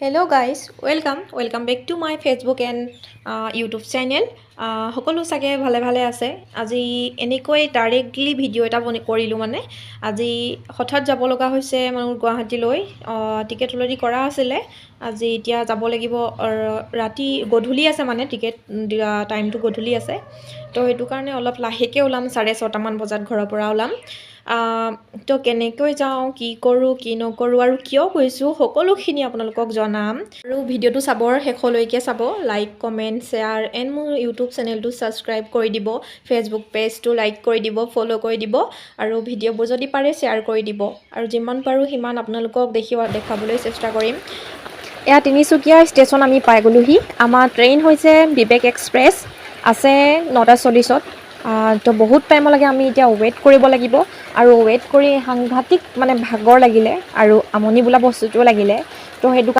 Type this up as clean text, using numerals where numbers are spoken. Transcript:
Hello guys, welcome back to my Facebook and YouTube channel. সকলো চাগে ভালে আছে আজি এনেকৈ ডাইৰেক্টলি ভিডিঅ' এটা কৰিলোঁ মানে আজি হঠাৎ যাব লগা হৈছে মোৰ গুৱাহাটীলৈ টিকেট অলৰেডি কৰা আছিলে আজি এতিয়া যাব লাগিব ৰাতি গধূলি আছে মানে টিকেট টাইমটো গধূলি আছে তো সেইটো কাৰণে অলপ লাহেকৈ ওলাম 6:30 মান বজাত ঘৰৰ পৰা ওলাম তো কেনেকৈ যাওঁ কি কৰোঁ কি নকৰোঁ আৰু কিয় গৈছোঁ সকলোখিনি আপোনালোকক জনাম আৰু ভিডিঅ'টো চাবৰ শেষলৈকে চাব লাইক কমেণ্ট শ্বেয়াৰ এণ্ড মোৰ ইউটিউব চেনেলটো ছাবস্ক্ৰাইব কৰি দিব ফেচবুক পেজটো লাইক কৰি দিব ফ'ল' কৰি দিব আৰু ভিডিঅ'বোৰ যদি পাৰে শ্বেয়াৰ কৰি দিব আৰু যিমান পাৰোঁ সিমান আপোনালোকক দেখাবলৈ চেষ্টা কৰিম এয়া তিনিচুকীয়া ষ্টেচন আমি পাই গ'লোহি আমাৰ ট্ৰেইন হৈছে বিবেক এক্সপ্ৰেছ আছে 9:40ত তো বহুত টাইমলৈকে আমি এতিয়া ৱেইট কৰিব লাগিব আৰু ৱেইট কৰি সাংঘাতিক মানে ভাগৰ লাগিলে আৰু আমনি বোলা বস্তুটোও লাগিলে তো সেইটো